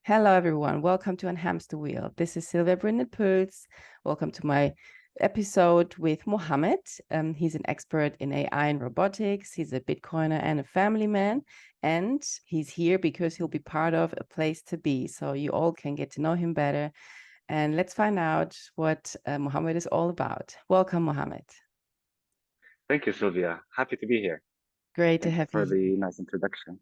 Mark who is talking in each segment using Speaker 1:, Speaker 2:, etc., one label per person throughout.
Speaker 1: Hello, everyone. Welcome to Ein Hamster Wheel. This is Sylvia Brindle-Puls. Welcome to my episode with Mohammed. He's an expert in AI and robotics. He's a Bitcoiner and a family man. And he's here because he'll be part of a place to be. So you all can get to know him better. And let's find out what Mohammed is all about. Welcome, Mohammed.
Speaker 2: Thank you, Sylvia. Happy to be here.
Speaker 1: Great to
Speaker 2: Thank you
Speaker 1: have
Speaker 2: for
Speaker 1: you here.
Speaker 2: the nice introduction.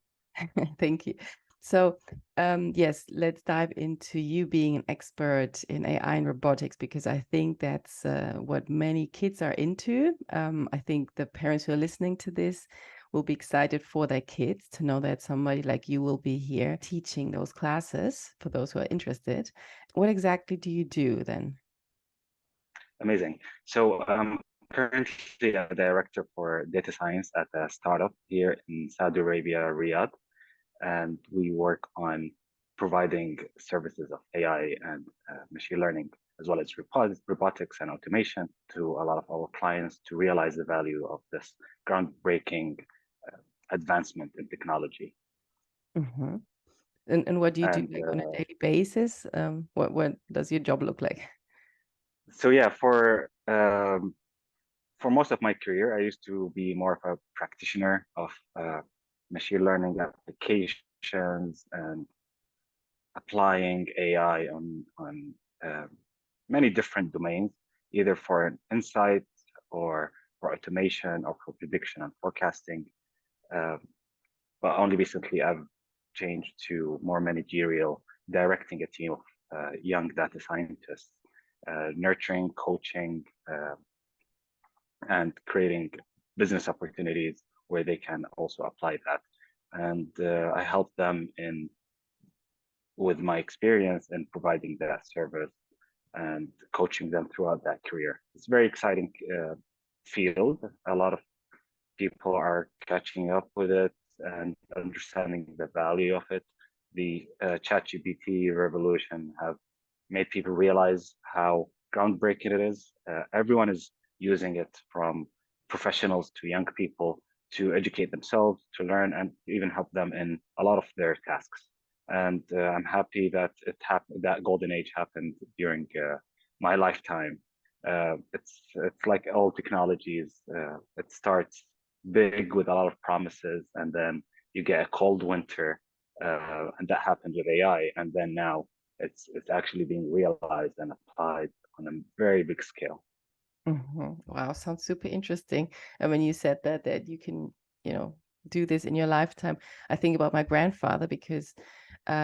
Speaker 1: Thank you. So, yes, let's dive into you being an expert in AI and robotics, because I think that's what many kids are into. I think the parents who are listening to this will be excited for their kids to know that somebody like you will be here teaching those classes for those who are interested. What exactly do you do then?
Speaker 2: Amazing. So I'm currently a director for data science at a startup here in Saudi Arabia, Riyadh, and we work on providing services of AI and machine learning, as well as robotics and automation to a lot of our clients to realize the value of this groundbreaking advancement in technology.
Speaker 1: Mm-hmm. And what do you do
Speaker 2: And
Speaker 1: like on a daily basis? What does your job look like?
Speaker 2: so yeah, for most of my career, I used to be more of a practitioner of machine learning applications and applying AI on many different domains, either for an insight or for automation or for prediction and forecasting. Uh, but only recently, I've changed to more managerial, directing a team of young data scientists, nurturing, coaching, and creating business opportunities where they can also apply that. And I help them in with my experience in providing that service and coaching them throughout that career. It's a very exciting field. A lot of people are catching up with it and understanding the value of it. The ChatGPT revolution have made people realize how groundbreaking it is. Everyone is using it, from professionals to young people, to educate themselves, to learn, and even help them in a lot of their tasks. And I'm happy that it happened. That golden age happened during my lifetime. It's like all technologies. It starts big with a lot of promises, and then you get a cold winter, and that happened with AI. And then now it's actually being realized and applied on a very big scale.
Speaker 1: Wow, sounds super interesting. And when you said that you can, do this in your lifetime, I think about my grandfather because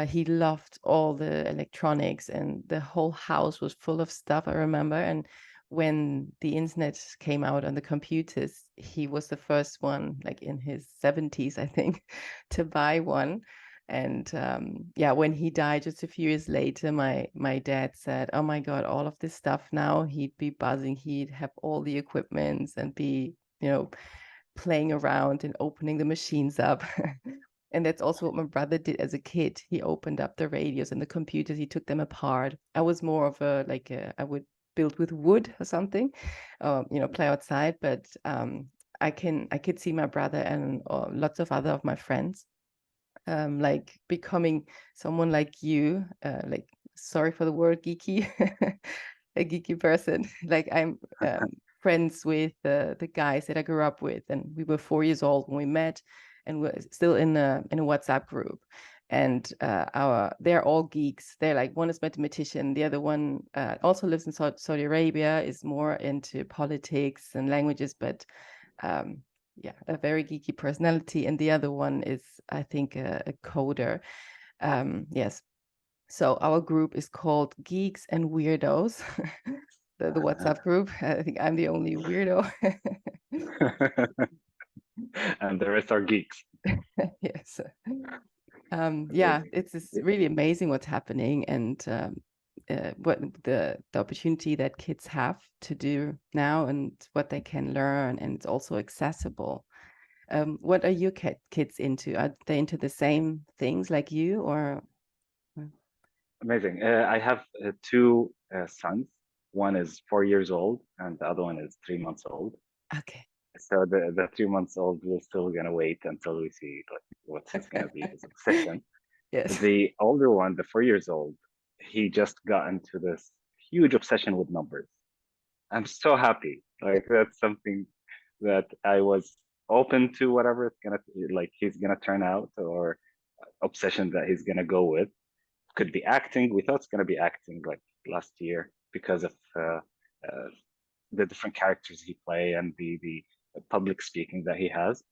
Speaker 1: he loved all the electronics and the whole house was full of stuff, I remember. And when the internet came out on the computers, he was the first one, like in his 70s, I think, to buy one. And yeah, when he died just a few years later, my dad said, "Oh my God, all of this stuff now, he'd be buzzing, he'd have all the equipments and be, playing around and opening the machines up." And that's also what my brother did as a kid. He opened up the radios and the computers, he took them apart. I was more of I would build with wood or something, play outside. But I could see my brother and lots of other of my friends like becoming someone like you, like, sorry for the word geeky, a geeky person. Like I'm friends with the guys that I grew up with, and we were 4 years old when we met, and we're still in a WhatsApp group. And they're all geeks. They're like, one is mathematician, the other one also lives in Saudi Arabia, is more into politics and languages, but um, yeah, a very geeky personality, and the other one is, I think, a coder. Yes. So our group is called Geeks and Weirdos. The WhatsApp group. I think I'm the only weirdo.
Speaker 2: And the rest are geeks.
Speaker 1: Yes. Yeah,
Speaker 2: Amazing.
Speaker 1: it's really amazing what's happening, and what the opportunity that kids have to do now and what they can learn, and it's also accessible. What are your kids into? Are they into the same things like you, or?
Speaker 2: Amazing. I have two sons. One is 4 years old, and the other one is 3 months old.
Speaker 1: Okay.
Speaker 2: So the 3 months old, we're still gonna wait until we see like what's gonna be his obsession.
Speaker 1: Yes.
Speaker 2: The older one, the 4 years old, he just got into this huge obsession with numbers. I'm so happy. Like that's something that I was open to whatever it's gonna like he's gonna turn out or obsession that he's gonna go with. Could be acting. We thought it's gonna be acting like last year because of uh, the different characters he play and the public speaking that he has.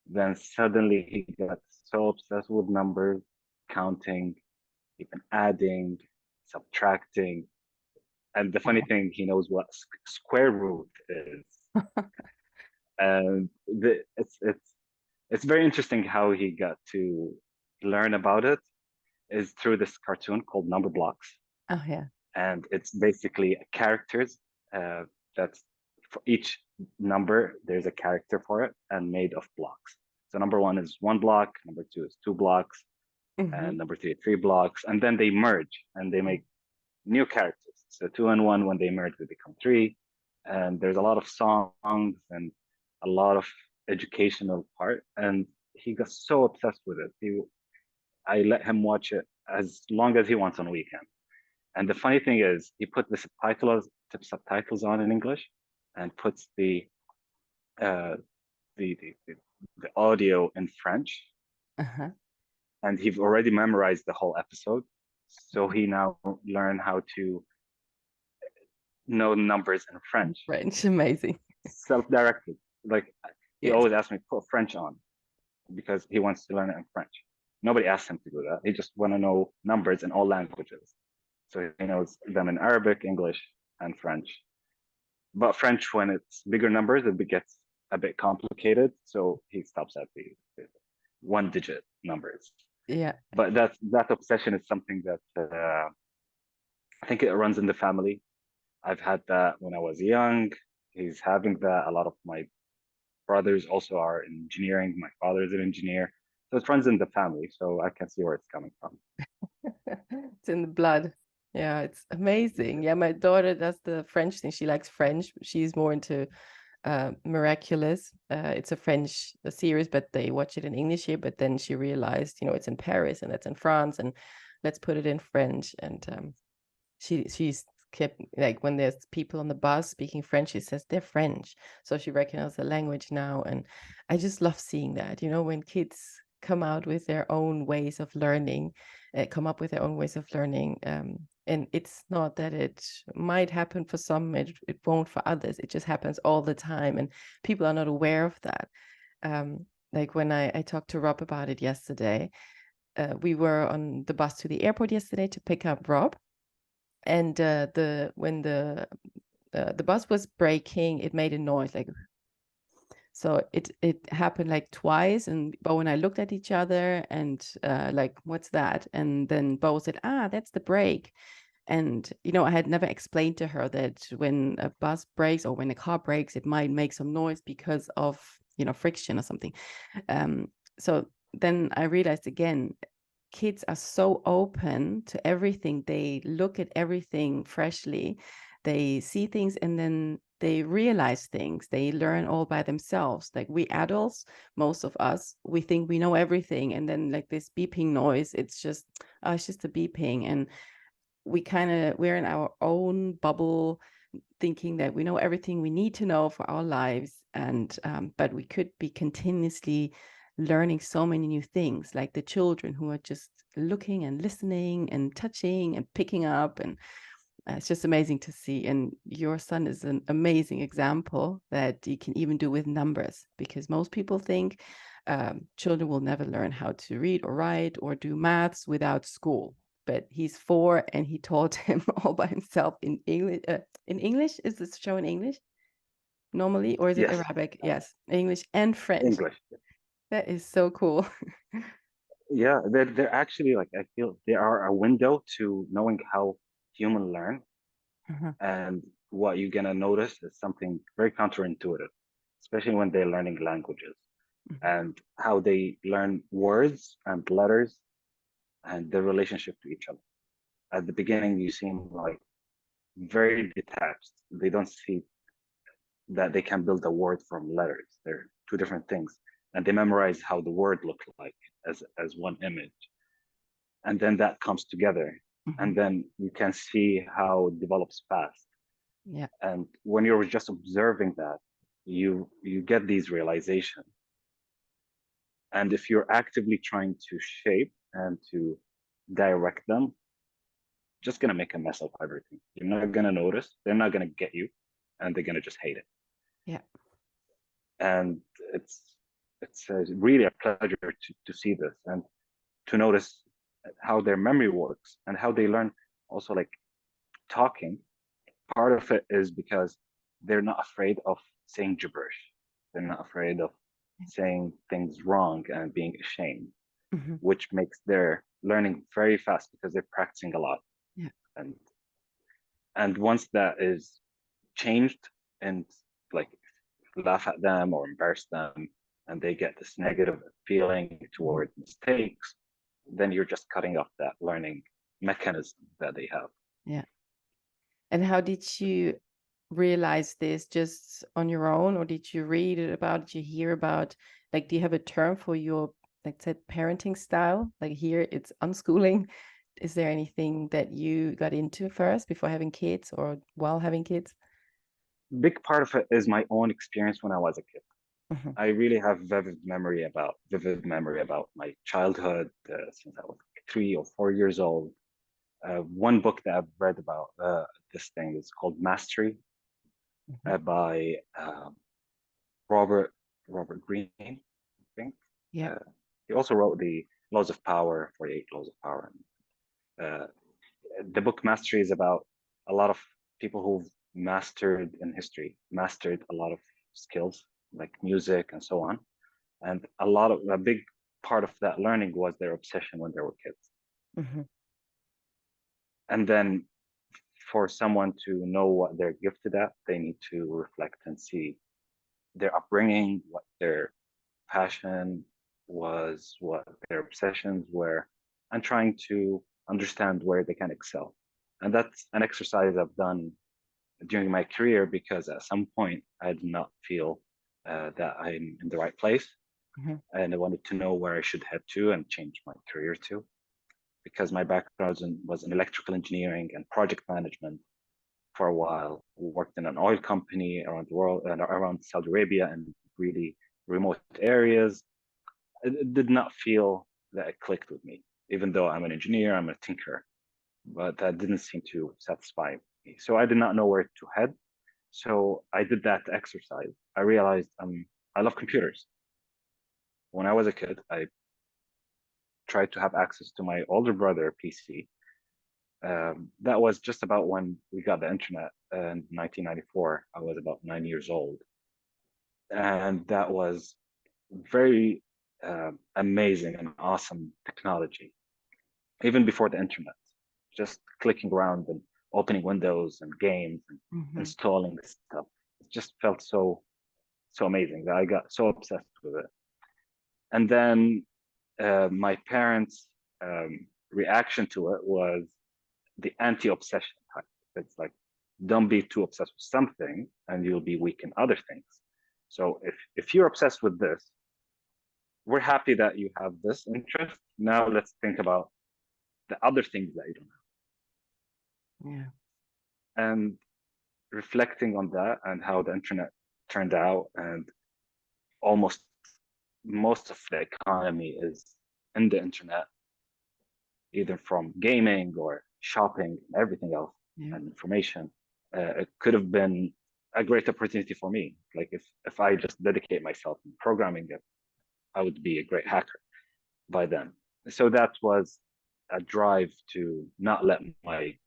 Speaker 2: Then suddenly he got so obsessed with numbers, counting, even adding, subtracting. And the funny
Speaker 1: Oh,
Speaker 2: thing, he knows what square root is. And it's very interesting how he got to learn about it is through this cartoon called Number Blocks.
Speaker 1: oh yeah.
Speaker 2: And it's basically characters uh, that's for each number, there's a character for it and made of blocks. So number one is 1 block, number two is 2 blocks,
Speaker 1: Hmm.
Speaker 2: and number three, 3 blocks. And then they merge and they make new characters. So two and one, when they merge, they become three. And there's a lot of songs and a lot of educational part. And he got so obsessed with it. I let him watch it as long as he wants on a weekend. And the funny thing is, he put the subtitles on in English, and puts uh, the the audio in French,
Speaker 1: Uh-huh.
Speaker 2: and he's already memorized the whole episode. So he now learn how to know numbers in French,
Speaker 1: French, amazing.
Speaker 2: self-directed. Like he
Speaker 1: Yes.
Speaker 2: always asks me, put French on because he wants to learn it in French. Nobody asked him to do that. He just want to know numbers in all languages. So he knows them in Arabic, English, and French. But French, when it's bigger numbers, it gets a bit complicated. So he stops at the 1 digit numbers.
Speaker 1: Yeah.
Speaker 2: But that obsession is something that I think it runs in the family. I've had that when I was young. He's having that. A lot of my brothers also are in engineering. My father is an engineer. So it runs in the family. So I can see where it's coming from.
Speaker 1: It's in the blood. Yeah, it's amazing. Yeah, my daughter does the French thing. She likes French. She's more into Miraculous. It's a French series, but they watch it in English here. But then she realized, it's in Paris and that's in France, and let's put it in French. And she's kept like when there's people on the bus speaking French, she says they're French. So she recognizes the language now. And I just love seeing that, when kids come out with their own ways of learning, come up with their own ways of learning. And it's not that it might happen for some, it won't for others. It just happens all the time. And people are not aware of that. Like when I talked to Rob about it yesterday, we were on the bus to the airport yesterday to pick up Rob. And when the bus was braking, it made a noise like, so it happened like twice. And Bo and I looked at each other and like, what's that? And then Bo said, that's the brake. And I had never explained to her that when a bus brakes or when a car brakes, it might make some noise because of friction or something. So then I realized again, kids are so open to everything. They look at everything freshly. They see things and then they realize things. They learn all by themselves. Like we adults, most of us, we think we know everything. And then like this beeping noise, it's just a beeping. And we're in our own bubble thinking that we know everything we need to know for our lives. And but we could be continuously learning so many new things, like the children who are just looking and listening and touching and picking up. And it's just amazing to see. And your son is an amazing example that you can even do with numbers, because most people think children will never learn how to read or write or do maths without school. But he's 4 and he taught him all by himself in English. In English, is this show in English normally, or is it
Speaker 2: Yes,
Speaker 1: Arabic? Yes, English and French.
Speaker 2: English.
Speaker 1: That is so cool.
Speaker 2: Yeah, they're actually like I feel they are a window to knowing how humans learn.
Speaker 1: Uh-huh.
Speaker 2: And what you're gonna notice is something very counterintuitive, especially when they're learning languages
Speaker 1: Mhm.
Speaker 2: and how they learn words and letters and their relationship to each other. At the beginning, you seem like very detached. They don't see that they can build a word from letters. They're two different things. And they memorize how the word looked like as one image. and then that comes together,
Speaker 1: Mhm.
Speaker 2: and then you can see how it develops fast.
Speaker 1: Yeah.
Speaker 2: And when you're just observing that, you get these realizations. And if you're actively trying to shape and to direct them, just gonna make a mess of everything. You're not gonna notice, they're not gonna get you, and they're gonna just hate it.
Speaker 1: Yeah.
Speaker 2: And it's it's really a pleasure to see this and to notice how their memory works and how they learn also like talking. Part of it is because they're not afraid of saying gibberish. They're not afraid of saying things wrong and being ashamed,
Speaker 1: Mhm.
Speaker 2: which makes their learning very fast because they're practicing a lot.
Speaker 1: Yeah.
Speaker 2: And and once that is changed and like laugh at them or embarrass them and they get this negative feeling
Speaker 1: Mhm.
Speaker 2: toward mistakes, then you're just cutting off that learning mechanism that they have.
Speaker 1: Yeah. And how did you realize this, just on your own, or did you read it about, did you hear about, like, do you have a term for your, like, said, parenting style? Like here it's unschooling. Is there anything that you got into first before having kids or while having kids?
Speaker 2: Big part of it is my own experience when I was a kid.
Speaker 1: Mhm.
Speaker 2: I really have vivid memory about my childhood since I was 3 or 4 years old. One book that I've read about this thing is called Mastery
Speaker 1: Mhm.
Speaker 2: by Robert Robert Greene, I think.
Speaker 1: Yeah.
Speaker 2: Uh, he also wrote the Laws of Power, 48 Laws of Power. Uh, the book Mastery is about a lot of people who've mastered in history, mastered a lot of skills like music and so on. And a big part of that learning was their obsession when they were kids.
Speaker 1: Mhm.
Speaker 2: And then for someone to know what they're gifted at, they need to reflect and see their upbringing, what their passion was, what their obsessions were, and trying to understand where they can excel. And that's an exercise I've done during my career because at some point I did not feel that I'm in the right place.
Speaker 1: Mhm.
Speaker 2: And I wanted to know where I should head to and change my career to because my background was in electrical engineering and project management for a while. Worked in an oil company around the world and around Saudi Arabia and really remote areas. It did not feel that it clicked with me, even though I'm an engineer, I'm a tinker, but that didn't seem to satisfy me. So I did not know where to head. So I did that exercise. I realized I love computers. When I was a kid, I tried to have access to my older brother PC. That was just about when we got the internet in 1994. I was about 9 years old, and that was very amazing and awesome technology. Even before the internet, just clicking around and opening windows and games and
Speaker 1: Mhm.
Speaker 2: installing this stuff, it just felt so amazing that I got so obsessed with it. And then my parents' reaction to it was the anti-obsession type. It's like, don't be too obsessed with something and you'll be weak in other things. So if you're obsessed with this, we're happy that you have this interest. Now let's think about the other things that you don't
Speaker 1: Yeah.
Speaker 2: have. And reflecting on that and how the internet turned out and almost most of the economy is in the internet, either from gaming or shopping and everything else
Speaker 1: Yeah.
Speaker 2: and information. It could have been a great opportunity for me. Like if I just dedicate myself in programming it, I would be a great hacker by then. So that was a drive to not let my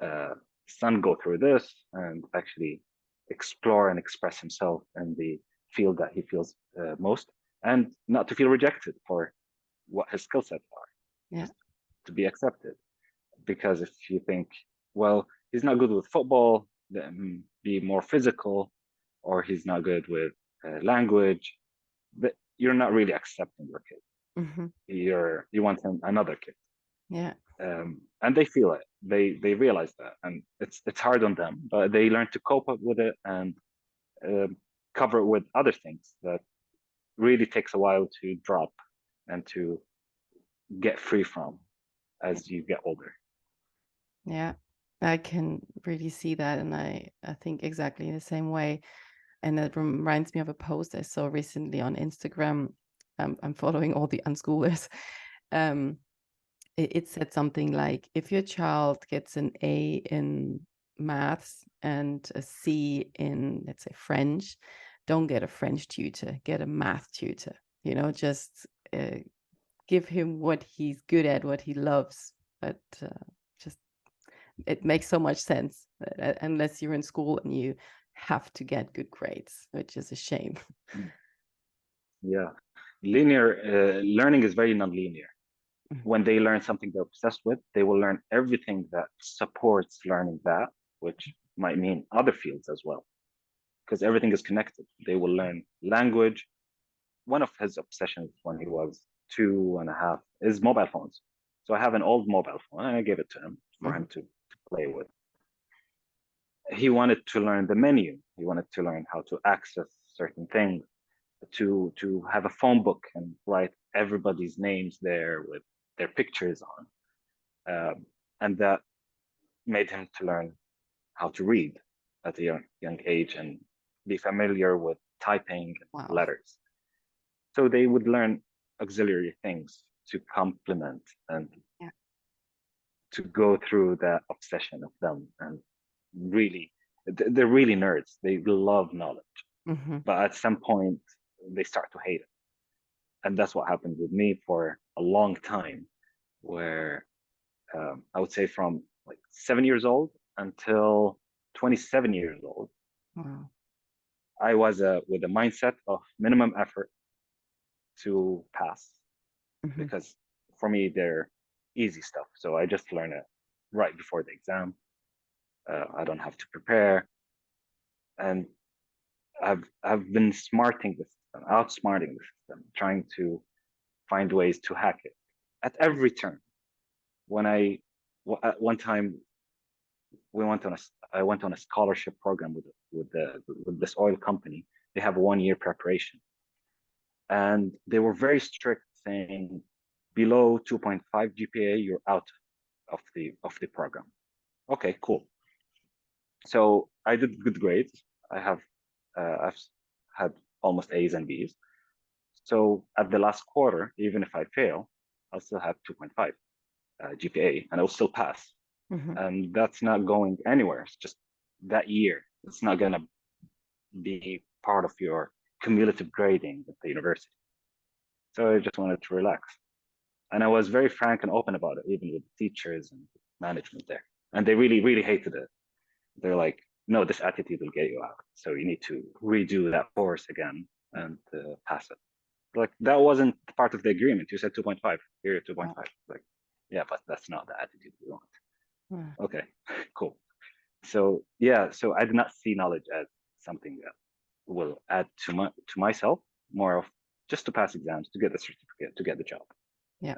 Speaker 2: uh, son go through this and actually explore and express himself in the field that he feels most, and not to feel rejected for what his skill sets are,
Speaker 1: Yeah.
Speaker 2: just to be accepted. Because if you think, well, he's not good with football, then be more physical, or he's not good with language, but you're not really accepting your kid.
Speaker 1: Mhm.
Speaker 2: You want him another kid,
Speaker 1: Yeah.
Speaker 2: and they feel it. They realize that, and it's hard on them, but they learn to cope up with it and um cover it with other things that really takes a while to drop and to get free from. as you get older.
Speaker 1: Yeah, I can really see that, and I think exactly the same way. And that reminds me of a post I saw recently on Instagram. I'm following all the unschoolers. Um, it said something like, if your child gets an A in maths and a C in, let's say, French, don't get a French tutor, get a math tutor. Just give him what he's good at, what he loves. But just it makes so much sense, unless you're in school and you have to get good grades, which is a shame.
Speaker 2: Yeah, linear learning is very non-linear. When they learn something they're obsessed with, they will learn everything that supports learning that, which might mean other fields as well, because everything is connected. They will learn language. One of his obsessions when he was 2.5 is mobile phones. So I have an old mobile phone and I gave it to him for him to play with. He wanted to learn the menu. He wanted to learn how to access certain things, to have a phone book and write everybody's names there with their pictures on. And that made him to learn how to read at a young age and be familiar with typing and
Speaker 1: Wow.
Speaker 2: letters. So they would learn auxiliary things to complement and to go through that obsession of them. And really, they're really nerds. They love knowledge. But at some point, they start to hate it. And that's what happened with me for a long time, where I would say from like 7 years old until 27 years old,
Speaker 1: Wow.
Speaker 2: I was with a mindset of minimum effort to pass, because for me, they're easy stuff. So I just learn it right before the exam. I don't have to prepare. And I've been smarting the system, outsmarting the system, trying to find ways to hack it at every turn. When at one time I went on a scholarship program with this oil company. They have a 1 year preparation, and they were very strict, saying below 2.5 GPA, you're out of the program. Okay, cool. So I did good grades. I've had almost A's and B's. So at the last quarter, even if I fail, I'll still have 2.5 GPA, and I'll still pass. And that's not going anywhere. It's just that year. It's not going to be part of your cumulative grading at the university. So I just wanted to relax. And I was very frank and open about it, even with teachers and management there. And they really, really hated it. They're like, no, this attitude will get you out. So you need to redo that course again and pass it. Like, that wasn't part of the agreement. You said 2.5, here 2.5. Like, yeah, but that's not the attitude we want. Okay, cool. So yeah, so I did not see knowledge as something that will add to myself, more of just to pass exams, to get the certificate, to get the job.
Speaker 1: Yeah.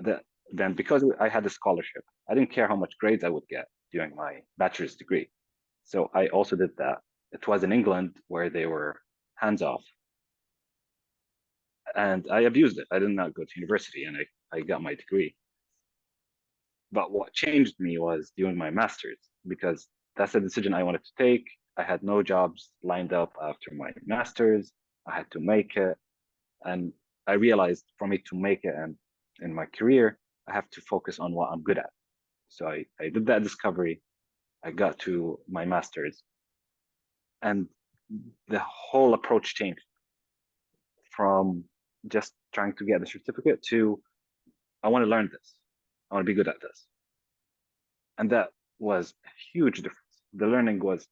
Speaker 2: Then because I had a scholarship, I didn't care how much grades I would get during my bachelor's degree. So I also did that. It was in England where they were hands off. And I abused it. I did not go to university, and I got my degree. But what changed me was doing my master's, because that's a decision I wanted to take. I had no jobs lined up after my master's. I had to make it. And I realized for me to make it and in my career, I have to focus on what I'm good at. So I did that discovery. I got to my master's, and the whole approach changed from just trying to get the certificate to, I want to learn this. I want to be good at this. And that was a huge difference. The learning was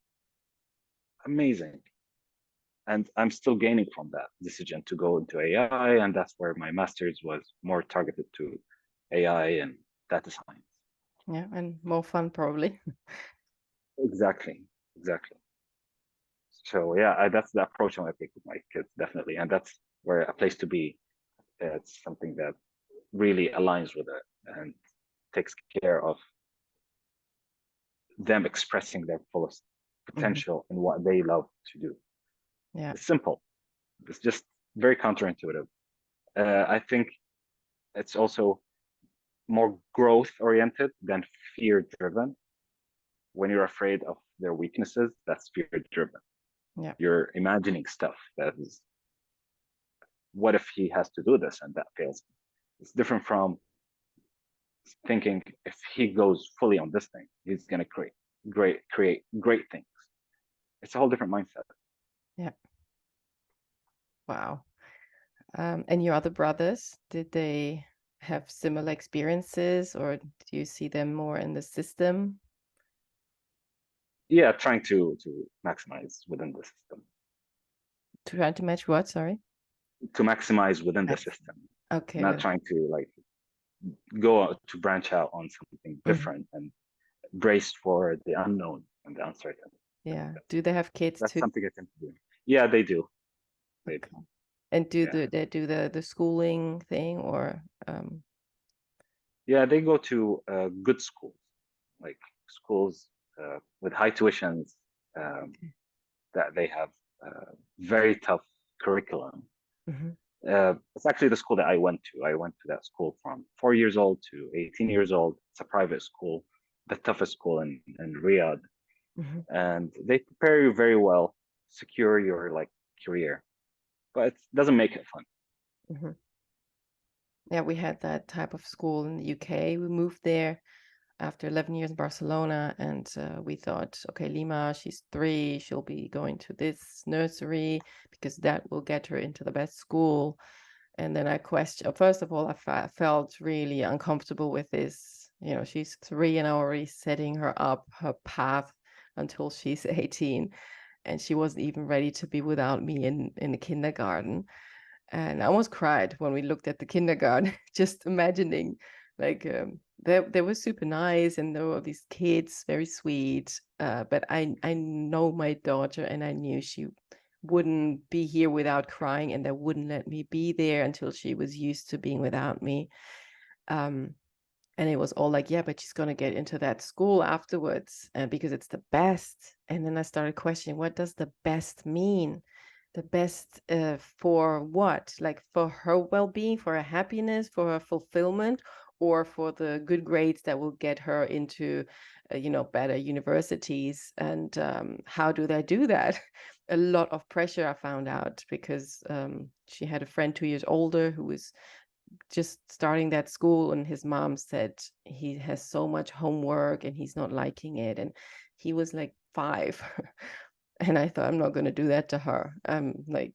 Speaker 2: amazing. And I'm still gaining from that decision to go into AI. And that's where my master's was more targeted to AI and data science.
Speaker 1: Yeah, and more fun probably.
Speaker 2: Exactly. So yeah, that's the approach I want to take with my kids, definitely. And that's where a place to be. It's something that really aligns with it and takes care of them expressing their fullest potential in what they love to do.
Speaker 1: Yeah.
Speaker 2: It's simple. It's just very counterintuitive. I think it's also more growth oriented than fear driven. When you're afraid of their weaknesses, that's fear driven.
Speaker 1: Yeah.
Speaker 2: You're imagining stuff that is, what if he has to do this and that fails? It's different from thinking if he goes fully on this thing, he's gonna create great things. It's a whole different mindset.
Speaker 1: Yeah. Wow. And your other brothers, did they have similar experiences, or do you see them more in the system?
Speaker 2: Yeah, trying to maximize within the system.
Speaker 1: Trying to match what? Sorry.
Speaker 2: To maximize within the
Speaker 1: Max.
Speaker 2: system,
Speaker 1: Okay.
Speaker 2: not trying to like go out to branch out on something
Speaker 1: Mhm.
Speaker 2: different and brace for the unknown and the uncertain. I think
Speaker 1: Yeah. Do they have kids
Speaker 2: that's
Speaker 1: too?
Speaker 2: something I tend to do. Yeah, they do. They do.
Speaker 1: Okay. And
Speaker 2: Yeah.
Speaker 1: they do the schooling thing, or
Speaker 2: Yeah, they go to good schools, like schools with high tuitions, um,
Speaker 1: okay.
Speaker 2: that they have very tough curriculum.
Speaker 1: Hmm.
Speaker 2: It's actually the school that I went to. I went to that school from 4 years old to 18 years old. It's a private school, the toughest school in Riyadh.
Speaker 1: Hmm.
Speaker 2: And they prepare you very well, secure your like career, but it doesn't make it fun.
Speaker 1: Hmm. Yeah, we had that type of school in the UK. We moved there after 11 years in Barcelona, and we thought, okay, Lima, she's 3, she'll be going to this nursery because that will get her into the best school. And then I questioned, first of all, I felt really uncomfortable with this. You know, she's 3 and I'm already setting her up her path until she's 18. And she wasn't even ready to be without me in the kindergarten. And I almost cried when we looked at the kindergarten, just imagining like they were super nice and there were these kids, very sweet. But I know my daughter and I knew she wouldn't be here without crying and they wouldn't let me be there until she was used to being without me. Um, and it was all like, yeah, but she's going to get into that school afterwards because it's the best. And then I started questioning, what does the best mean? The best for what? Like for her well-being, for her happiness, for her fulfillment, or for the good grades that will get her into, better universities? And how do they do that? A lot of pressure, I found out, because she had a friend 2 years older who was just starting that school, and his mom said he has so much homework and he's not liking it, and he was like 5. And I thought, I'm not going to do that to her. Like,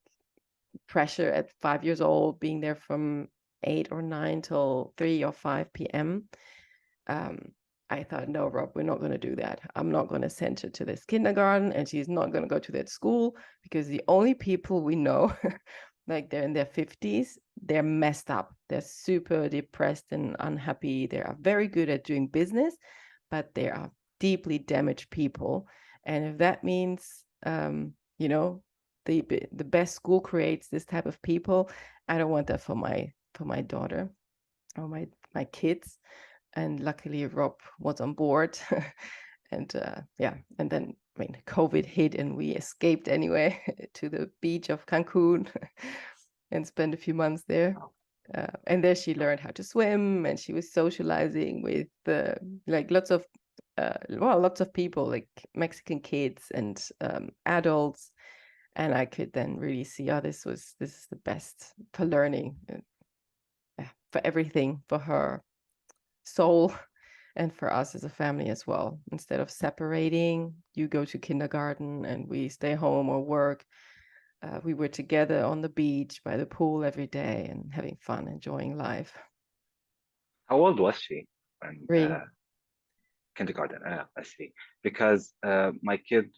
Speaker 1: pressure at 5 years old, being there from 8 or 9 till 3 or 5 p.m. um, I thought, no, Rob, we're not going to do that. I'm not going to send her to this kindergarten, and she's not going to go to that school, because the only people we know, like they're in their 50s, they're messed up. They're super depressed and unhappy. They are very good at doing business, but they are deeply damaged people. And if that means, you know, the best school creates this type of people, I don't want that for my daughter or my kids. And luckily Rob was on board. And yeah, and then I mean COVID hit and we escaped anyway to the beach of Cancun and spent a few months there. And there she learned how to swim, and she was socializing with like lots of people, like Mexican kids and adults. And I could then really see, oh, this is the best for learning, for everything, for her soul and for us as a family as well. Instead of separating, you go to kindergarten and we stay home or work. We were together on the beach by the pool every day and having fun, enjoying life.
Speaker 2: How old was she when
Speaker 1: 3.
Speaker 2: kindergarten? I see. Because my kid,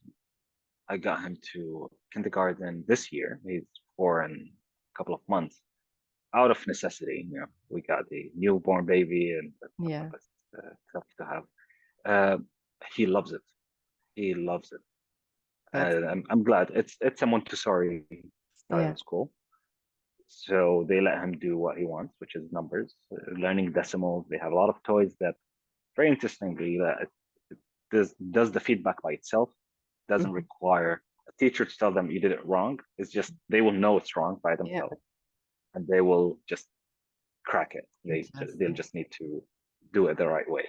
Speaker 2: I got him to kindergarten this year. He's 4 in a couple of months, out of necessity. You know, we got the newborn baby, and
Speaker 1: Yeah,
Speaker 2: it's tough to have. Uh, he loves it. He loves it.
Speaker 1: that's
Speaker 2: I'm glad. It's a Montessori
Speaker 1: yeah.
Speaker 2: style school, so they let him do what he wants, which is numbers, learning decimals. They have a lot of toys that, very interestingly, that it does the feedback by itself. Doesn't
Speaker 1: Mhm.
Speaker 2: require a teacher to tell them you did it wrong. It's just they will know it's wrong by
Speaker 1: Yeah,
Speaker 2: themselves, and they will just crack it.
Speaker 1: adjust.
Speaker 2: They'll
Speaker 1: Yeah.
Speaker 2: just need to. do it the right way.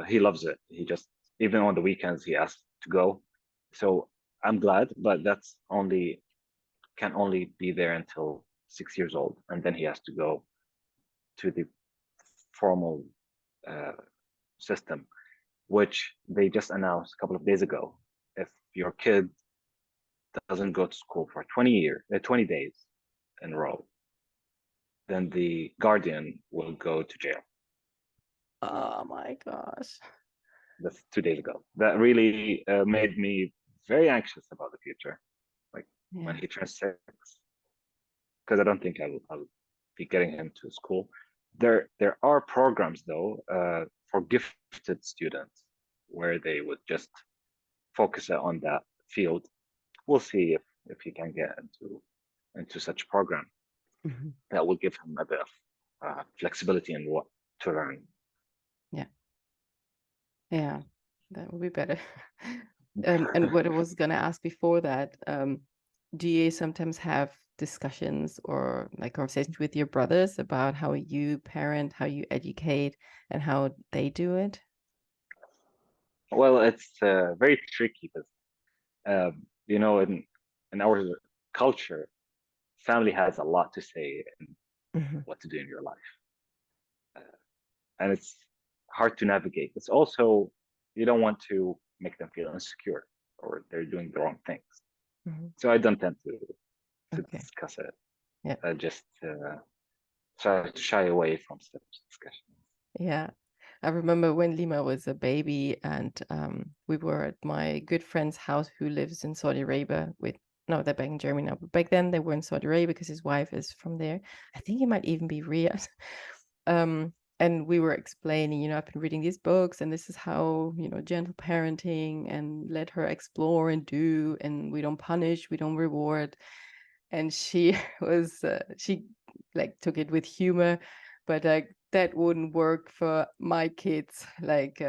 Speaker 2: He loves it. He just, even on the weekends, he asks to go. So I'm glad, but that's only can only be there until 6 years old, and then he has to go to the formal uh, system, which they just announced a couple of days ago. If your kid doesn't go to school for 20 days in a row, then the guardian will go to jail.
Speaker 1: Oh my gosh.
Speaker 2: That's 2 days ago. That really made me very anxious about the future. Like when
Speaker 1: Yeah.
Speaker 2: he turns 6, because I don't think I'll be getting him to school. There are programs though for gifted students where they would just focus on that field. We'll see if he can get into such program
Speaker 1: Mhm.
Speaker 2: that will give him a bit of flexibility in what to learn.
Speaker 1: Yeah. Yeah. That would be better. And what I was gonna ask before that, do you sometimes have discussions or like conversations with your brothers about how you parent, how you educate, and how they do it?
Speaker 2: Well, it's very tricky because in our culture, family has a lot to say in
Speaker 1: Mhm.
Speaker 2: what to do in your life, and it's hard to navigate. It's also you don't want to make them feel insecure or they're doing the wrong things.
Speaker 1: Mhm.
Speaker 2: So I don't tend to
Speaker 1: Okay.
Speaker 2: discuss it.
Speaker 1: Yeah.
Speaker 2: I just try to shy away from such discussion.
Speaker 1: Yeah. I remember when Lima was a baby and we were at my good friend's house who lives in Saudi Arabia with no, they're back in Germany now, but back then they were in Saudi Arabia because his wife is from there. I think he might even be Riyadh. And we were explaining, I've been reading these books and this is how, gentle parenting and let her explore and do, and we don't punish, we don't reward. And she she like took it with humor, but like that wouldn't work for my kids. Like,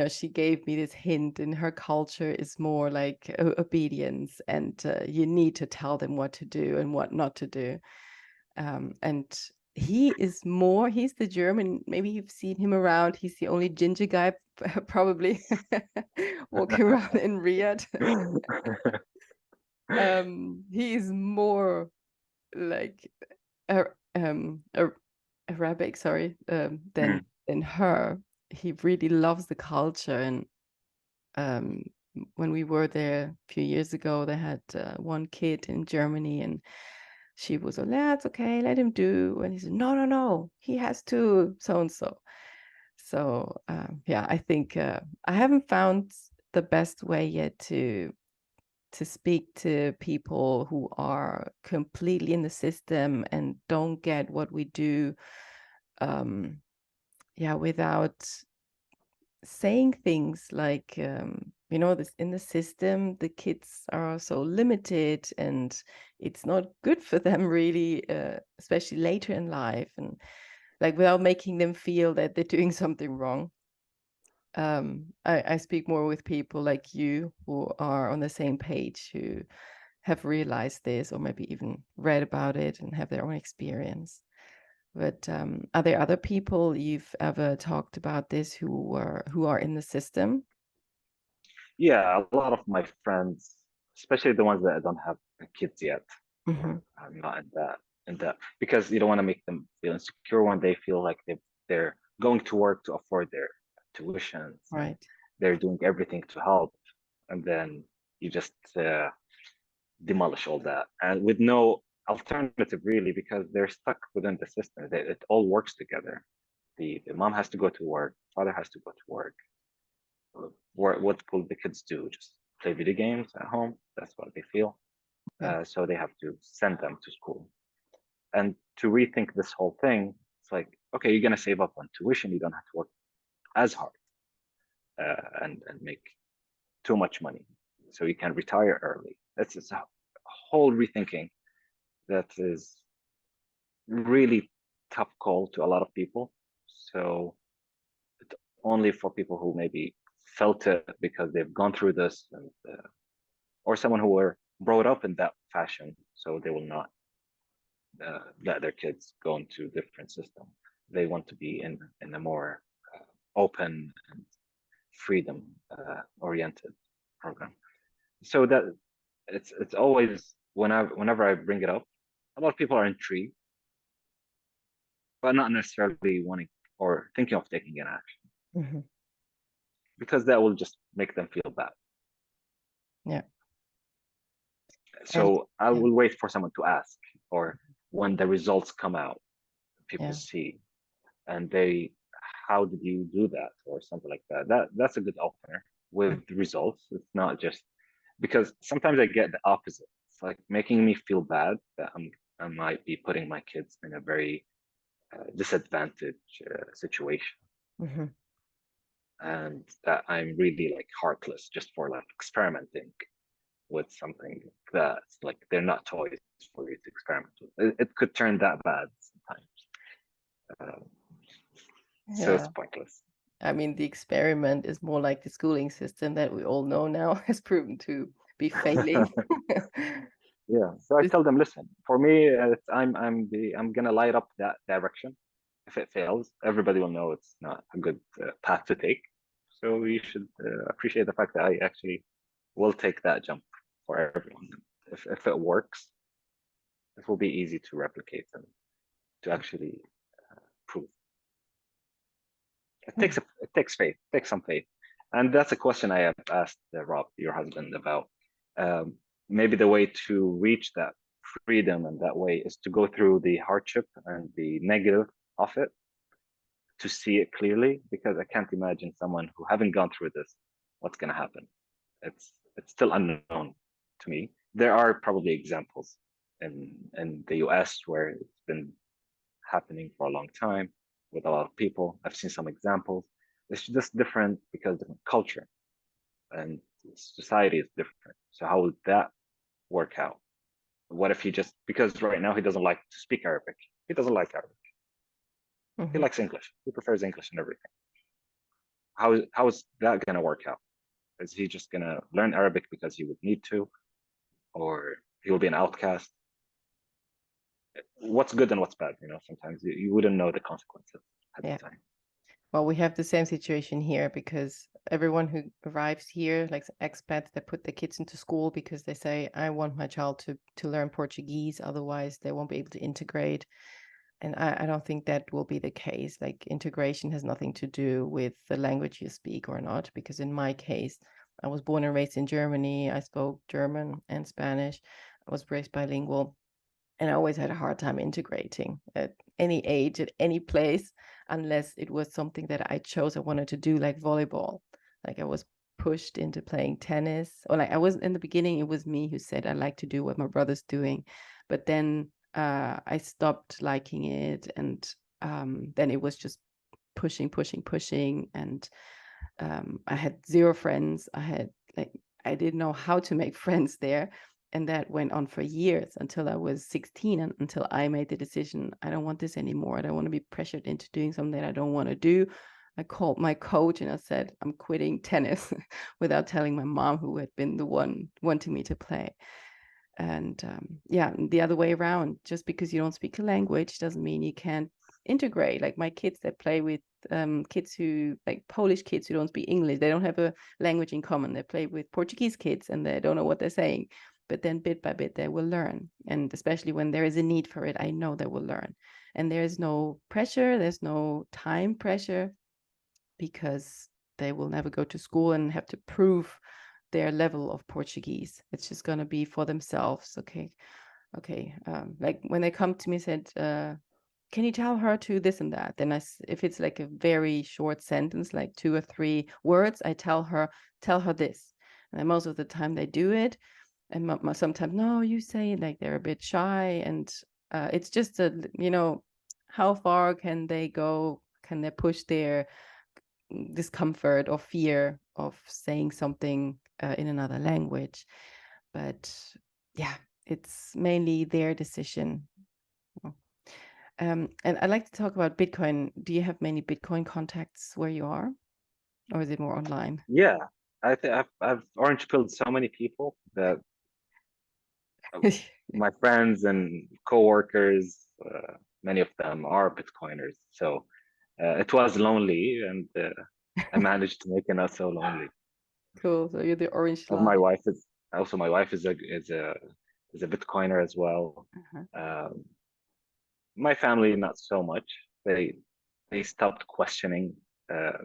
Speaker 1: she gave me this hint in her culture is more like obedience, and you need to tell them what to do and what not to do. And he's the German, maybe you've seen him around. He's the only ginger guy probably walking around in Riyadh. He is more like a, Arabic, sorry,
Speaker 2: Mm.
Speaker 1: than her. He really loves the culture, and um, when we were there a few years ago, they had one kid in Germany, and she was like, "Yeah, it's okay, let him do," and he said, "No, no, no, he has to so and so." So yeah, I think I haven't found the best way yet to speak to people who are completely in the system and don't get what we do, um yeah, without saying things like, this in the system the kids are so limited and it's not good for them really, especially later in life, and like without making them feel that they're doing something wrong. I speak more with people like you who are on the same page, who have realized this or maybe even read about it and have their own experience. But are there other people you've ever talked about this who are in the system?
Speaker 2: Yeah, a lot of my friends, especially the ones that don't have kids yet,
Speaker 1: Hmm.
Speaker 2: or are not in that, because you don't want to make them feel insecure when they feel like they're going to work to afford their tuitions and
Speaker 1: Right.
Speaker 2: they're doing everything to help, and then you just demolish all that, and with no alternative really, because they're stuck within the system. It all works together. The mom has to go to work, father has to go to work. What will the kids do? Just play video games at home? That's what they feel.
Speaker 1: Yeah.
Speaker 2: So they have to send them to school. And to rethink this whole thing, it's like, okay, you're gonna save up on tuition. You don't have to work as hard and make too much money, so you can retire early. That's just a whole rethinking that is really tough call to a lot of people. So it's only for people who maybe felt it because they've gone through this, and or someone who were brought up in that fashion, so they will not let their kids go into different system. they want to be in a more open and freedom oriented program. So that it's always whenever I bring it up, a lot of people are intrigued, but not necessarily wanting or thinking of taking an action
Speaker 1: Mm-hmm.
Speaker 2: because that will just make them feel bad.
Speaker 1: Yeah. And
Speaker 2: So I
Speaker 1: yeah,
Speaker 2: will wait for someone to ask, or when the results come out, people
Speaker 1: yeah.
Speaker 2: see, and they, how did you do that, or something like that. That's a good opener with the results. It's not just because sometimes I get the opposite. It's like making me feel bad that I might be putting my kids in a very disadvantaged situation,
Speaker 1: Mm-hmm.
Speaker 2: and that I'm really like heartless just for like experimenting with something that's like they're not toys for you to experiment with. It could turn that bad sometimes. Uh, so
Speaker 1: Yeah.
Speaker 2: it's pointless.
Speaker 1: I mean, the experiment is more like the schooling system that we all know now has proven to be failing.
Speaker 2: Yeah. So I
Speaker 1: This,
Speaker 2: tell them, listen, for me, I'm gonna light up that direction. If it fails, everybody will know it's not a good path to take. So you should appreciate the fact that I actually will take that jump for everyone. If it works, it will be easy to replicate and to actually prove. It takes faith, it takes some faith, and that's a question I have asked Rob, your husband, about. Maybe the way to reach that freedom and that way is to go through the hardship and the negative of it to see it clearly. Because I can't imagine someone who haven't gone through this, what's going to happen. It's still unknown to me. There are probably examples in the US where it's been happening for a long time with a lot of people. I've seen some examples. It's just different because different culture and society is different. So how would that work out? What if he just, because right now he doesn't like to speak Arabic. He doesn't like Arabic. He
Speaker 1: Mhm.
Speaker 2: likes English. He prefers English and everything. How is that gonna work out? Is he just gonna learn Arabic because he would need to, or he will be an outcast? What's good and what's bad? Sometimes you wouldn't know the consequences at the
Speaker 1: Yeah.
Speaker 2: time.
Speaker 1: Well, we have the same situation here because everyone who arrives here, like expats, they put their kids into school because they say, I want my child to learn Portuguese, otherwise they won't be able to integrate. And I don't think that will be the case. Like integration has nothing to do with the language you speak or not, because in my case, I was born and raised in Germany. I spoke German and Spanish. I was raised bilingual. And I always had a hard time integrating at any age, at any place, unless it was something that I chose I wanted to do, like volleyball. Like I was pushed into playing tennis, or like I was in the beginning, it was me who said I like to do what my brother's doing. But then I stopped liking it. And then it was just pushing, pushing, pushing. And I had zero friends. I didn't know how to make friends there. And that went on for years until I was 16 and until I made the decision, I don't want this anymore. I don't want to be pressured into doing something I don't want to do. I called my coach and I said, I'm quitting tennis without telling my mom, who had been the one wanting me to play. And yeah, the other way around, just because you don't speak a language doesn't mean you can't integrate. Like my kids that play with kids who, like Polish kids who don't speak English, they don't have a language in common. They play with Portuguese kids and they don't know what they're saying. But then bit by bit, they will learn. And especially when there is a need for it, I know they will learn. And there is no pressure, there's no time pressure, because they will never go to school and have to prove their level of Portuguese. It's just going to be for themselves. Okay. Like when they come to me and said, can you tell her to this and that? Then if it's like a very short sentence, like 2 or 3 words, I tell her this. And then most of the time they do it. And sometimes, no, you say it, like they're a bit shy. And it's just how far can they go? Can they push their discomfort or fear of saying something in another language? But yeah, it's mainly their decision. And I'd like to talk about Bitcoin. Do you have many Bitcoin contacts where you are, or is it more online?
Speaker 2: Yeah, I think I've orange pilled so many people that my friends and coworkers. many of them are Bitcoiners. So it was lonely, and I managed to make it not so lonely.
Speaker 1: Cool. So you're the orange
Speaker 2: My
Speaker 1: line.
Speaker 2: wife is also my wife is a Bitcoiner as well.
Speaker 1: Uh-huh.
Speaker 2: Um, my family not so much. They stopped questioning uh,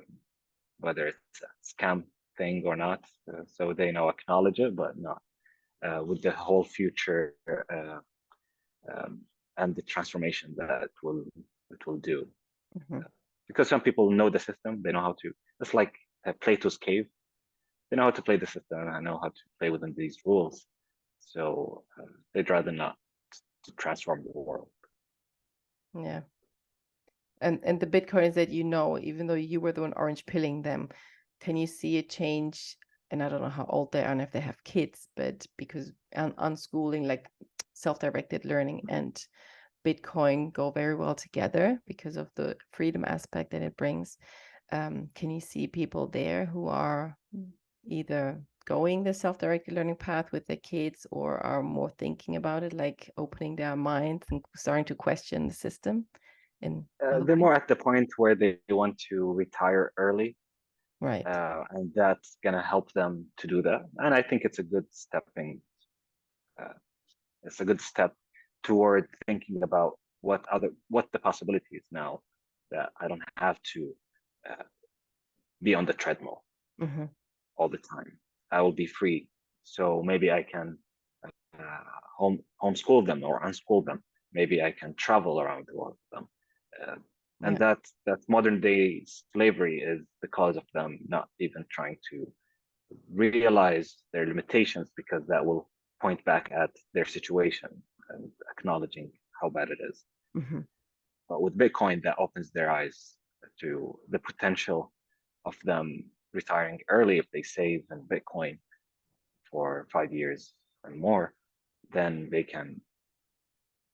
Speaker 2: whether it's a scam thing or not. So they now acknowledge it, but not with the whole future um, and the transformation that it will do.
Speaker 1: Mhm.
Speaker 2: Because some people know the system, they know how to. It's like Plato's cave. They know how to play the system and know how to play within these rules. So they'd rather not to transform the world.
Speaker 1: Yeah. And the Bitcoiners that you know, even though you were the one orange pilling them, can you see a change? And I don't know how old they are and if they have kids, but because unschooling, like self-directed learning and Bitcoin go very well together because of the freedom aspect that it brings. Can you see people there who are either going the self-directed learning path with their kids or are more thinking about it, like opening their minds and starting to question the system in other
Speaker 2: They're
Speaker 1: ways?
Speaker 2: more at the point where they want to retire early,
Speaker 1: Right.
Speaker 2: and that's gonna help them to do that. And I think uh, it's a good step toward thinking about what the possibilities now that I don't have to uh, be on the treadmill
Speaker 1: Hmm.
Speaker 2: all the time. I will be free, so maybe I can homeschool them or unschool them. Maybe I can travel around the world with them. Uh, and
Speaker 1: Yeah.
Speaker 2: that modern day slavery is the cause of them not even trying to realize their limitations, because that will point back at their situation and acknowledging how bad it is.
Speaker 1: Hmm.
Speaker 2: But with Bitcoin, that opens their eyes to the potential of them retiring early if they save in Bitcoin for 5 years and more. Then they can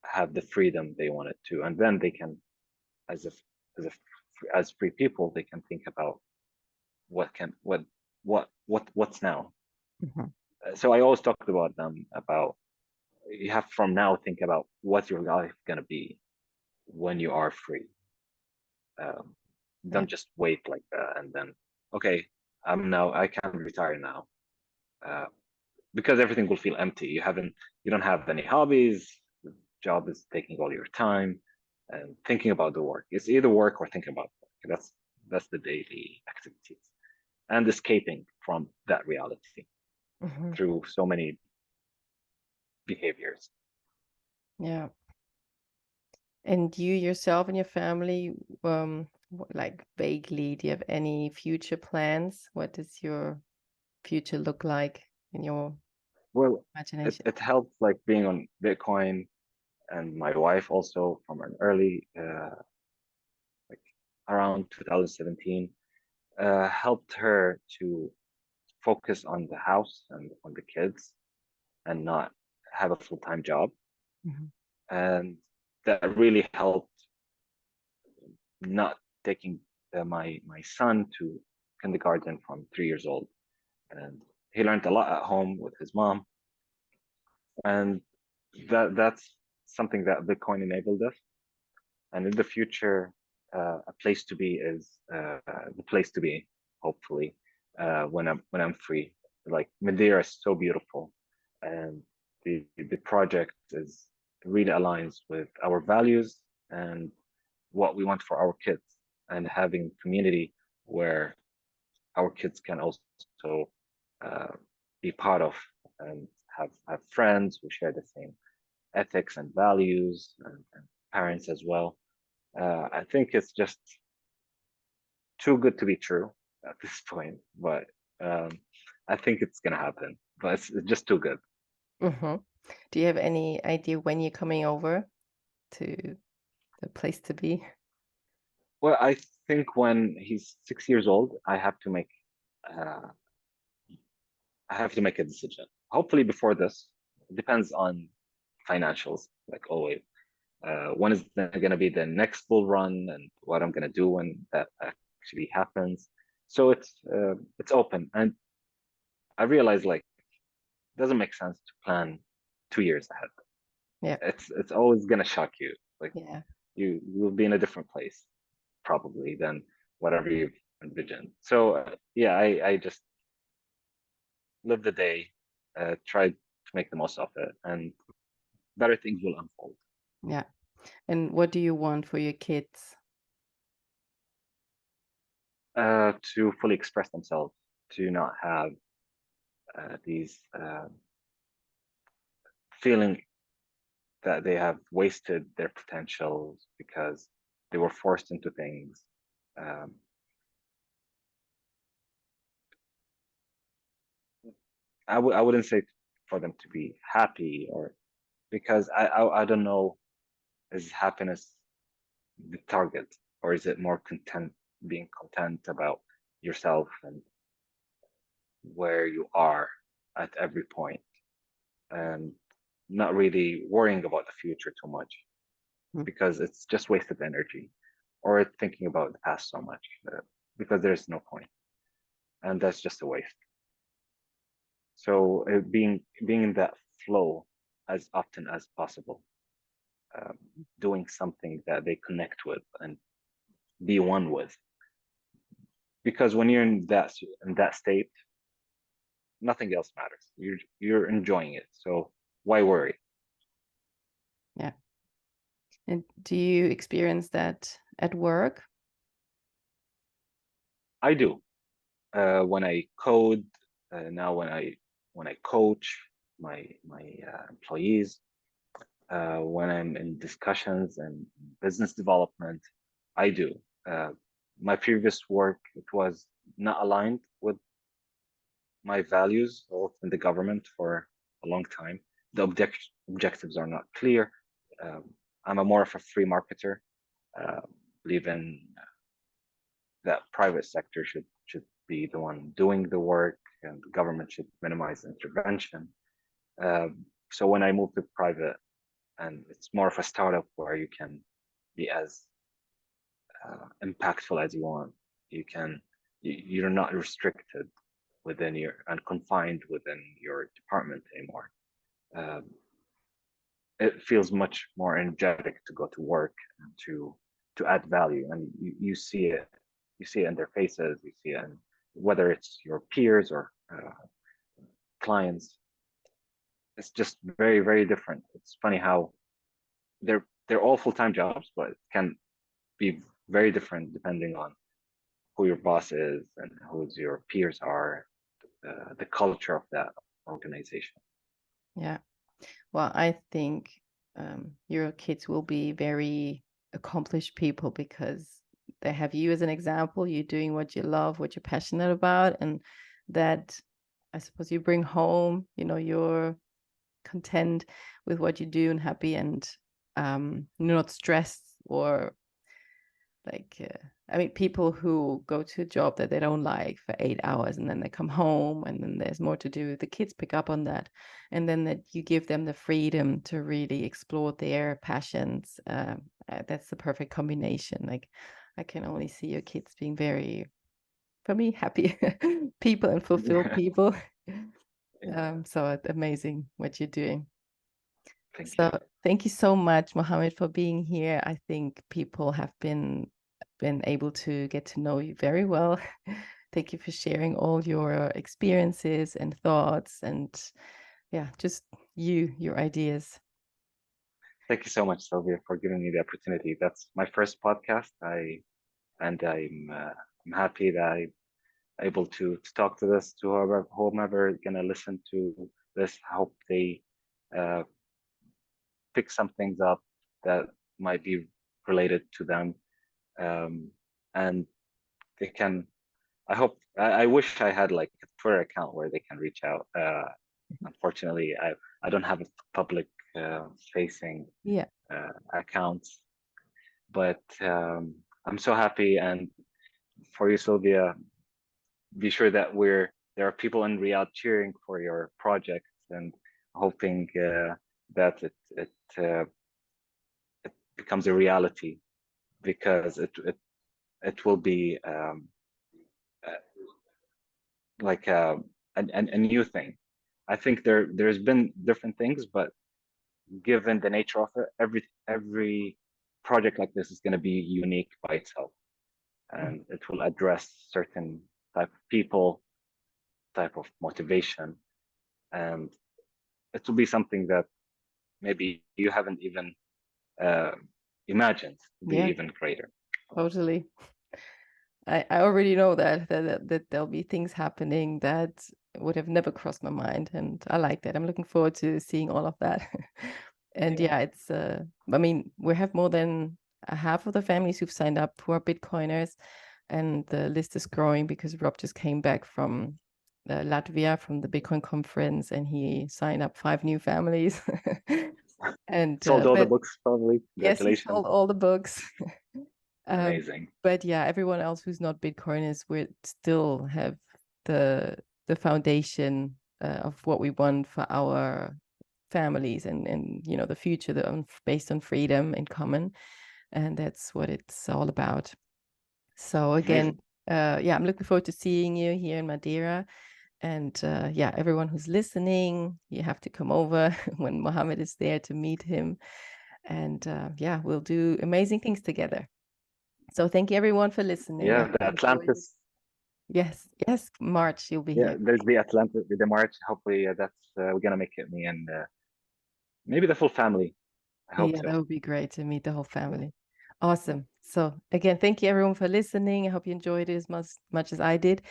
Speaker 2: have the freedom they wanted to, and then they can, as if as if as free people, they can think about what can what's now.
Speaker 1: Hmm.
Speaker 2: So I always talked about them about, you have from now think about what your life is gonna be when you are free. Um,
Speaker 1: Yeah.
Speaker 2: don't just wait like that and then, okay, I can retire now, uh, because everything will feel empty. You don't have any hobbies. The job is taking all your time, and thinking about the work. It's either work or thinking about work. That's the daily activities, and escaping from that reality
Speaker 1: Hmm.
Speaker 2: through so many behaviors.
Speaker 1: Yeah. And you yourself and your family, like vaguely, do you have any future plans? What does your future look like in your
Speaker 2: Well,
Speaker 1: imagination?
Speaker 2: it helped, like being on Bitcoin, and my wife also from an early like around 2017 helped her to focus on the house and on the kids and not have a full-time job.
Speaker 1: Mhm.
Speaker 2: And that really helped, not taking my son to kindergarten from 3 years old. And he learned a lot at home with his mom. And that's something that Bitcoin enabled us. And in the future, a place to be is the place to be, hopefully, when I'm free. Like Madeira is so beautiful, and the project is really aligns with our values and what we want for our kids, and having community where our kids can also uh, be part of, and have friends who share the same ethics and values, and parents as well. I think it's just too good to be true at this point, but um, I think it's gonna happen. But it's just too good.
Speaker 1: Mhm. Do you have any idea when you're coming over to the place to be?
Speaker 2: Well, I think when he's 6 years old, uh, I have to make a decision. Hopefully before this. It depends on financials, like always. When is going to be the next bull run, and what I'm going to do when that actually happens. So it's open, and I realize, like, it doesn't make sense to plan 2 years ahead.
Speaker 1: Yeah.
Speaker 2: It's always going to shock you. Like,
Speaker 1: Yeah.
Speaker 2: you will be in a different place probably than whatever you've envisioned. So yeah, I just live the day, try to make the most of it, and better things will unfold.
Speaker 1: Yeah. And what do you want for your kids?
Speaker 2: To fully express themselves, to not have these feeling that they have wasted their potentials because they were forced into things. Um, I wouldn't say for them to be happy, or because I don't know, is happiness the target, or is it more content, being content about yourself and where you are at every point, and not really worrying about the future too much
Speaker 1: Mm.
Speaker 2: because it's just wasted energy, or thinking about the past so much because there's no point, and that's just a waste. So being in that flow as often as possible, um, doing something that they connect with and be one with, because when you're in that state, nothing else matters. You're enjoying it, so why worry?
Speaker 1: Yeah. And do you experience that at work?
Speaker 2: I do when I code, now when I coach my employees, when I'm in discussions and business development, I do. Uh, my previous work, it was not aligned with my values. I worked in the government for a long time. The objectives are not clear. Um, I'm a more of a free marketer. Uh, believe in that private sector should be the one doing the work, and the government should minimize intervention. So when I moved to private, and it's more of a startup where you can be as impactful as you want. You can you're not restricted within your and confined within your department anymore. Um, it feels much more energetic to go to work and to add value, and you see it in their faces, you see it in whether it's your peers or clients. It's just very different. It's funny how they're all full-time jobs, but it can be very different depending on who your boss is and who your peers are, the culture of that organization.
Speaker 1: Yeah. Well, I think your kids will be very accomplished people because they have you as an example. You're doing what you love, what you're passionate about, and that I suppose you bring home. You're content with what you do and happy, and you're not stressed or like I mean, people who go to a job that they don't like for 8 hours and then they come home and then there's more to do. The kids pick up on that, and then that you give them the freedom to really explore their passions. That's the perfect combination. Like, I can only see your kids being very, for me, happy people and fulfilled
Speaker 2: Yeah,
Speaker 1: people.
Speaker 2: yeah.
Speaker 1: So amazing what you're doing.
Speaker 2: Thank
Speaker 1: So
Speaker 2: you.
Speaker 1: thank you so much, Mohammed, for being here. I think people have been able to get to know you very well. Thank you for sharing all your experiences and thoughts and yeah, just your ideas.
Speaker 2: Thank you so much, Sylvia, for giving me the opportunity. That's my first podcast. I'm happy that I'm able to talk to this to whomever gonna listen to this. I hope they uh, pick some things up that might be related to them, um, and they can. I wish I had like a Twitter account where they can reach out. Unfortunately, I don't have a public facing
Speaker 1: Yeah.
Speaker 2: account, but I'm so happy. And for you, Sylvia, be sure that there are people in Riyadh cheering for your project and hoping that it becomes a reality, because it will be uh, like a new thing. I think there's been different things, but given the nature of it, every project like this is going to be unique by itself, and it will address certain type of people, type of motivation, and it will be something that maybe you haven't even uh, imagined to be
Speaker 1: Yeah,
Speaker 2: even greater.
Speaker 1: totally. I already know that there'll be things happening that would have never crossed my mind, and I like that. I'm looking forward to seeing all of that. And
Speaker 2: Yeah.
Speaker 1: yeah, it's I mean, we have more than a half of the families who've signed up who are Bitcoiners, and the list is growing because Rob just came back from Latvia from the Bitcoin conference, and he signed up 5 new families. And
Speaker 2: Sold all the
Speaker 1: but
Speaker 2: books, probably.
Speaker 1: yes, he
Speaker 2: Congratulations.
Speaker 1: sold all the books.
Speaker 2: Amazing.
Speaker 1: But yeah, everyone else who's not Bitcoiners would still have the foundation of what we want for our families and you know the future based on freedom in common, and that's what it's all about. So
Speaker 2: Amazing.
Speaker 1: again, yeah, I'm looking forward to seeing you here in Madeira. And yeah, everyone who's listening, you have to come over when Mohammed is there to meet him. And yeah, we'll do amazing things together. So thank you everyone for listening. I
Speaker 2: Yeah,
Speaker 1: hope
Speaker 2: the
Speaker 1: you enjoyed it.
Speaker 2: Atlantis.
Speaker 1: Yes, yes, March, you'll be
Speaker 2: Yeah,
Speaker 1: here.
Speaker 2: there's the Atlantis, the March. Hopefully, that's we're gonna make it. Me and maybe the full family. I hope
Speaker 1: Yeah,
Speaker 2: so.
Speaker 1: that would be great to meet the whole family. Awesome. So again, thank you everyone for listening. I hope you enjoyed it as much as I did.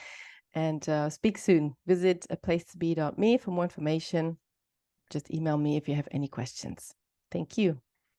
Speaker 1: And speak soon. Visit aplacetobe.me for more information. Just email me if you have any questions. Thank you.